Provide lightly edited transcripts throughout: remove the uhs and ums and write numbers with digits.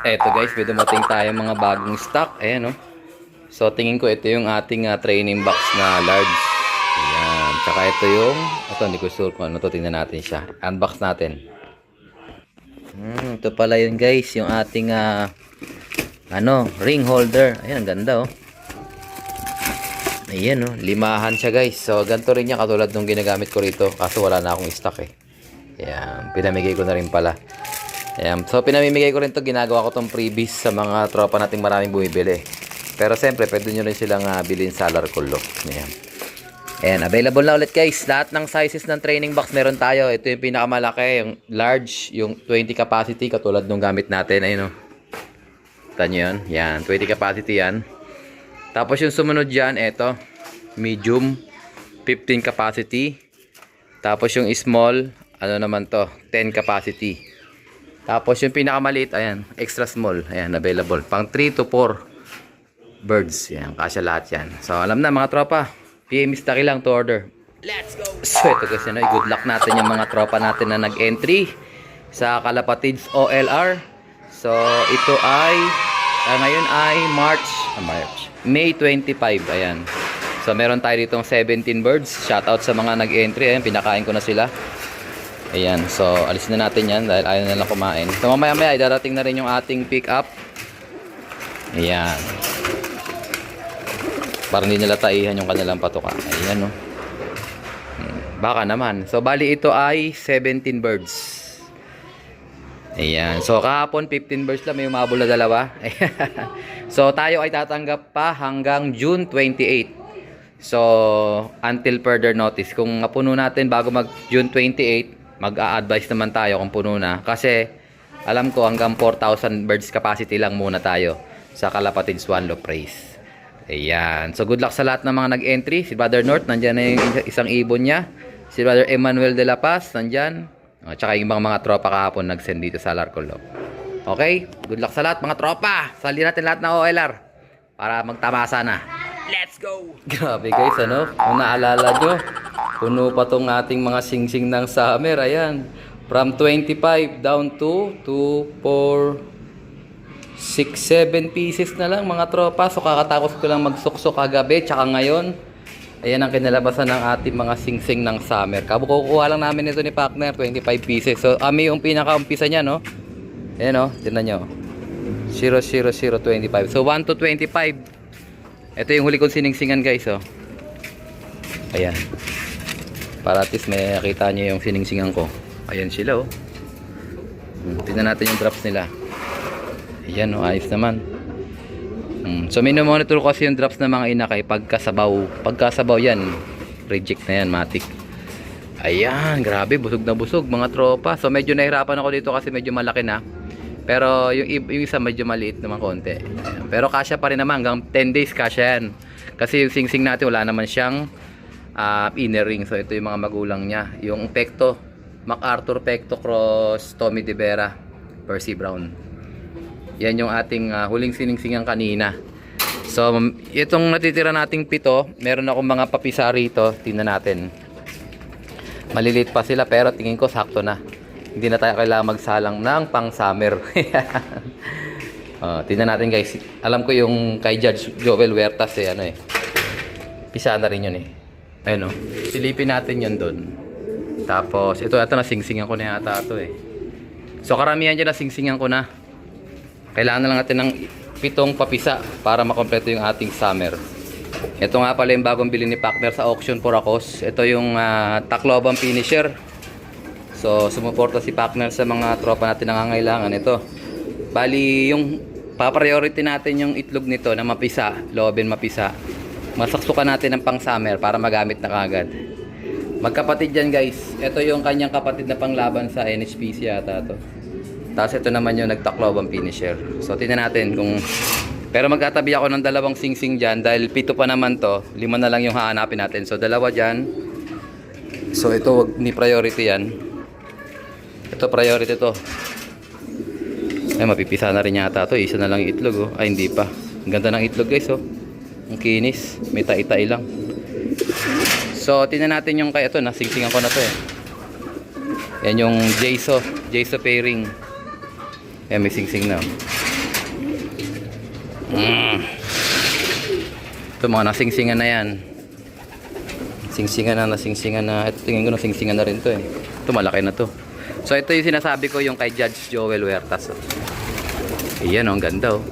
Eto guys, may dumating tayo mga bagong stock. Ayan oh. So tingin ko ito yung ating training box na large. Ayan. Tsaka ito yung, ito hindi ko sure kung ano to. Tingnan natin siya. Unbox natin. Ito pala yun guys, yung ating ring holder. Ayan, ang ganda oh. Ayan oh, limahan siya guys. So ganito rin niya katulad nung ginagamit ko rito. Kaso wala na akong stock eh. Ayan, pinamigay ko na rin pala. Ayan. So pinamimigay ko rin to, ginagawa ko tong freebies sa mga tropa nating maraming bumibili. Pero siyempre pwede nyo rin silang bilhin sa Larcollo. Ayan. Ayan, available na ulit guys. Lahat ng sizes ng training box meron tayo. Ito yung pinakamalaki, yung large, yung 20 capacity katulad nung gamit natin. Ayun o. Kita nyo yun? Yan, 20 capacity yan. Tapos yung sumunod dyan, ito, medium, 15 capacity. Tapos yung small, ano naman to, 10 capacity. Tapos yung pinakamaliit, ayan, extra small, ayan, available. Pang 3 to 4 birds, ayan, kasya lahat yan. So, alam na mga tropa, PM Staki lang to order. Let's go! So, ito kasi, good luck natin yung mga tropa natin na nag-entry sa Kalapatids OLR. So, ito ay, ngayon ay May 25, ayan. So, meron tayo ditong 17 birds. Shoutout sa mga nag-entry, ayan, pinakain ko na sila. Ayan, so alisin na natin yan dahil ayaw nilang kumain. So mamaya-maya, darating na rin yung ating pick up. Ayan. Para hindi nila taihan yung kanilang patuka. Ayan, no. Baka naman. So bali ito ay 17 birds. Ayan. So kahapon 15 birds lang, may umabol na dalawa. So tayo ay tatanggap pa hanggang June 28. So until further notice. Kung mapuno natin bago mag June 28, mag-a-advise naman tayo kung puno na. Kasi alam ko hanggang 4,000 birds capacity lang muna tayo sa Kalapatids One Loop Race. Ayan. So good luck sa lahat ng mga nag-entry. Si Brother North, nandyan na yung isang ibon niya. Si Brother Emmanuel de la Paz, nandyan. Tsaka yung mga tropa kahapon nag-send dito sa Larcollo. Okay? Good luck sa lahat mga tropa. Sali natin lahat na OLR para magtamasa na. Let's go! Grabe guys, ano? Kung naalala nyo, puno pa tong ating mga singsing ng summer. Ayan. From 25 down to 2, 4, 6, 7 pieces na lang mga tropa. So kakatapos ko lang magsuksok kagabi. Tsaka ngayon, ayan ang kinalabasan ng ating mga singsing ng summer. Kukuha lang namin ito ni partner, 25 pieces. So ami yung pinaka-umpisa niya, no? Ayan, no? Tignan nyo. 00025. So 1 to 25. Ito yung huli kong siningsingan guys, oh. Ayan. Para at least may nakita nyo yung siningsingan ko. Ayan sila, oh. Tingnan natin yung drops nila. Ayan, oh, ayos naman. So minomonitor ko kasi yung drops ng mga inakay pagkasabaw. Pagkasabaw yan, reject na yan, matik. Ayan, grabe, busog na busog mga tropa. So medyo nahirapan ako dito kasi medyo malaki na. Pero yung isa medyo maliit naman konti. Ayan. Pero kasya pa rin naman, hanggang 10 days kasya yan. Kasi yung singsing natin wala naman siyang inner ring. So ito yung mga magulang niya. Yung Pecto, MacArthur Pecto Cross Tommy De Vera, Percy Brown. Yan yung ating huling siningsingan kanina. So itong natitira nating 7, meron akong mga papisa rito. Tingnan natin. Maliliit pa sila pero tingin ko sakto na. Hindi na tayo kailangan magsalang ng pang summer. Tingnan natin guys. Alam ko yung kay Judge Joel Huertas pisa na rin yun eh. Ayun oh. Silipin natin yun doon. Tapos ito na singsingan ko na yata ito eh. So karamihan dyan na singsingan ko na. Kailangan na lang natin ng 7 papisa para makompleto yung ating summer. Ito nga pala yung bagong bili ni partner sa auction for Acos. Ito yung Tacloban finisher. So sumuporta si partner sa mga tropa natin na nangangailangan ito. Bali yung pa-priority natin yung itlog nito na mapisa, loobin mapisa. Masaksukan natin ng pang summer para magamit na kagad. Magkapatid yan guys. Ito yung kanyang kapatid na panglaban sa NHPC yata to. Tapos ito naman yung nagtakloban finisher. So tingnan natin kung... Pero magtatabi ako ng 2 singsing dyan dahil 7 pa naman to. 5 na lang yung hahanapin natin. So 2 dyan. So ito wag ni priority yan. Ito priority to. Ay mapipisa na rin yata to. Isa na lang yung itlog oh. Ay hindi pa. Ang ganda ng itlog guys oh. Ang kinis. May tai-tai lang. So tingnan natin yung kaya ito. Nasingsingan ko na to eh. Yan yung Jayso pairing. Yan may singsing na. Ito mga nasingsingan na yan. Nasingsingan na. Ito tingin ko nasingsingan na rin to eh. Ito malaki na to. So ito yung sinasabi ko yung kay Judge Joel Huertas. Oh. Ayan oh, ang ganda oh.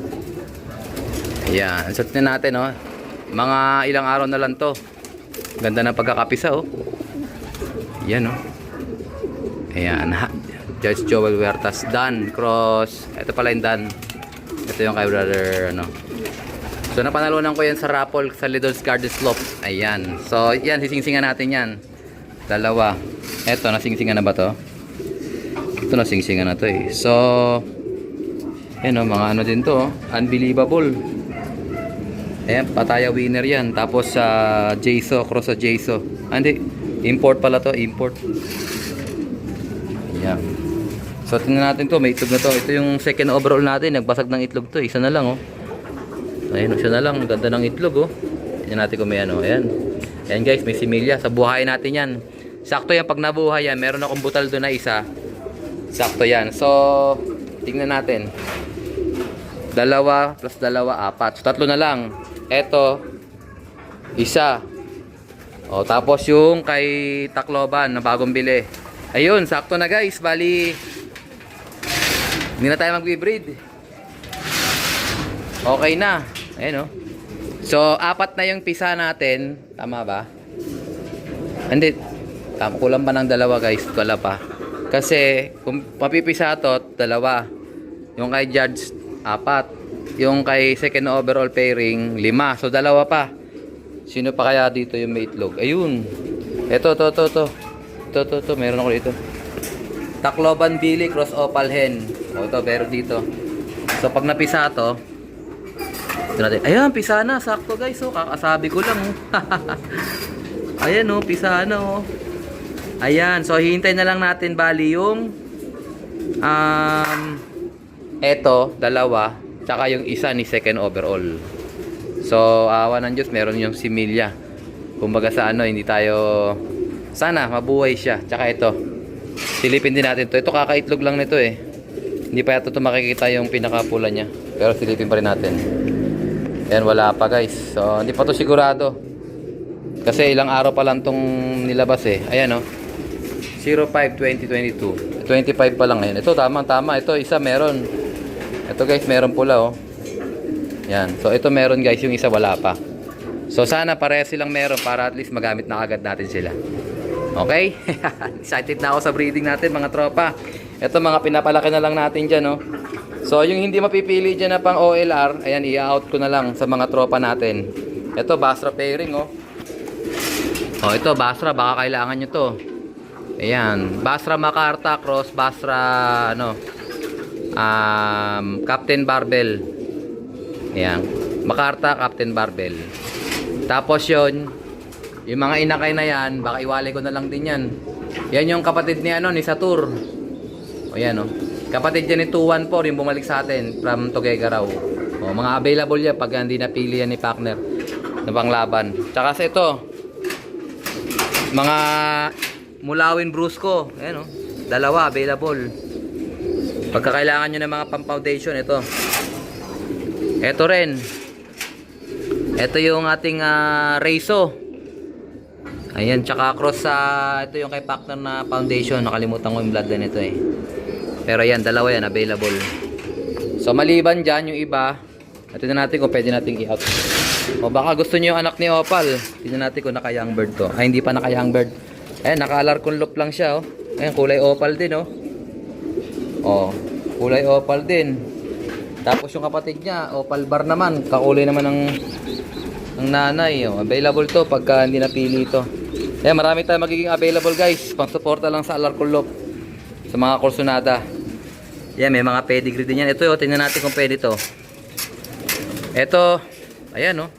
Ayan, set na natin oh. Mga ilang araw na lang to. Ganda ng pagkakapisa oh. Ayan oh. Ayan, Judge Joel Huertas, Dan Cross. Ito pala yung Dan. Ito yung kay brother ano. So napanalunan ko yan sa raffle sa Lidl's Garden Slope. Ayan. So yan, sisingsingan natin yan. Dalawa. Ito, nasingsingan na ba to? Ito nasingsingan na to eh. So ayan o, mga ano din to. Unbelievable. Ayan, pataya winner yan. Tapos sa Jayso, cross sa Jayso. Hindi, import pala to, import. Ayan. So tingnan natin to, may itlog na to. Ito yung second overall natin, nagbasag ng itlog to. Isa na lang oh. Ayan, isa na lang, ganda ng itlog oh. Tingnan natin kung may ano, ayan. Ayan guys, may similya. Sa buhay natin yan. Sakto yan, pag nabuhay yan, meron akong butal doon na isa. Sakto yan. So, tingnan natin. 2 plus 2, 4. So, 3 na lang. Eto, isa. O, tapos yung kay Tacloban na bagong bili. Ayun, sakto na guys. Bali, hindi na tayo mag-breed. Okay na. Ayan o. So, 4 na yung pisa natin. Tama ba? Hindi. Kulang pa ng 2 guys. Wala pa. Kasi, kung mapipisa to, 2. Yung kay Judge, 4. Yung kay second overall pairing, 5. So, 2 pa. Sino pa kaya dito yung may itlog? Ayun. Ito. Meron ako dito. Tacloban Billy Cross Opal Hen. O, ito, meron dito. So, pag napisa to, natin. Ayan, pisa na. Sakto guys. Oh, kakasabi ko lang. Oh. Ayan oh, pisa na oh. Ayan. So, hihintay na lang natin bali yung eto, 2. Tsaka yung isa ni second overall. So, awa ng Diyos, meron yung similya. Kumbaga sa ano, hindi tayo sana, mabuhay siya. Tsaka ito. Silipin din natin to. Ito kakaitlog lang nito eh. Hindi pa yata ito makikita yung pinakapula niya. Pero silipin pa rin natin. Ayan, wala pa guys. So, hindi pa to sigurado. Kasi ilang araw pa lang tong nilabas eh. Ayan oh. 05/2022. 25 pa lang ngayon. Ito, tama. Ito, isa meron. Ito guys, meron pula oh. Ayan. So, ito meron guys. Yung isa wala pa. So, sana parehas silang meron para at least magamit na agad natin sila. Okay? Excited na ako sa breeding natin mga tropa. Ito, mga pinapalaki na lang natin dyan oh. So, yung hindi mapipili dyan na pang OLR, ayan, i-out ko na lang sa mga tropa natin. Ito, Basra pairing, oh. Oh, ito, Basra, baka kailangan nyo to. Ayan, Basra Macarta, cross Basra, ano, Captain Barbell. Ayan, Macarta, Captain Barbell. Tapos yun, yung mga inakay na yan, baka iwalay ko na lang din yan. Yan yung kapatid ni, ano, ni Satur. O, yan, oh. Kapatid yan ni 214 yung bumalik sa atin from Tuguegarao. O, mga available yan pag hindi napili yan ni partner na panglaban. Tsaka sa ito, mga Mulawin Brusco. Ayan o, 2 available. Pagka kailangan nyo ng mga pang-foundation, ito. Ito rin. Ito yung ating Reiso. Ayan, tsaka cross sa ito yung kay partner na foundation. Nakalimutan ko yung bloodline nito eh. Pero yan, 2 yan, available. So, maliban dyan, yung iba, tingnan natin kung pwede natin i-out. O baka gusto nyo yung anak ni Opal. Tingnan natin kung naka-young bird to. Ay, hindi pa naka-young bird. Ayan, naka-alarcon loop lang siya, oh. Ayan, kulay Opal din, oh. Oh, kulay Opal din. Tapos yung kapatid niya, Opal bar naman. Kakulay naman ng nanay, oh. Available to pagka hindi napili ito. Ayan, marami tayong magiging available, guys. Pang-suporta lang sa alarcon loop. Sa mga kursunada. Yan, may mga pedigree din yan. Ito, oh, tingnan natin kung pwede to. Ito, ayan, oh.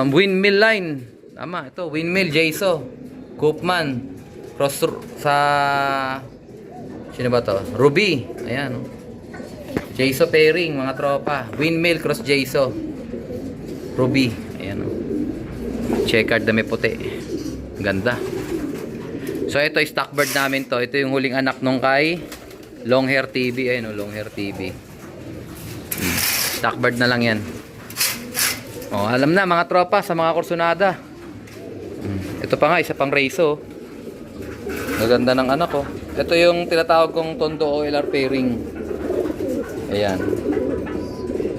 Windmill line. Tama, ito, windmill, Jayso. Koopman. Cross sa... Sino ba to? Ruby. Ayan, oh. Jayso pairing, mga tropa. Windmill, cross Jayso. Ruby. Ayan, oh. Checkered na may puti. Ganda. So ito stock bird namin to. Ito yung huling anak nung kay Long Hair TV. Ayun o, Long Hair TV. Duckbird na lang yan. Oh, alam na mga tropa sa mga kursunada. Ito pa nga, isa pang Reiso. Maganda ng anak ko. Ito yung tinatawag kong Tondo OLR pairing. Ayan.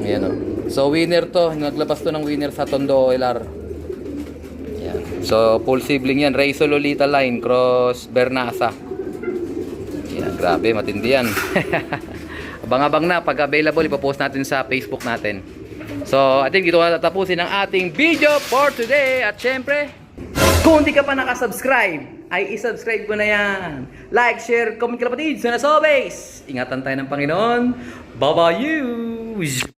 Ayan o. So winner to. Naglabas to ng winner sa Tondo OLR. Ayan. So full sibling yan. Reiso Lolita line. Cross Bernasa. Ayan. Grabe. Matindi yan. Abang-abang na. Pag available, ipopost natin sa Facebook natin. So I think dito na tatapusin ang ating video for today. At syempre, kung hindi ka pa nakasubscribe, ay isubscribe ko na yan. Like, share, comment ka kapatid. So as always, ingatan tayo ng Panginoon. Bye-bye you!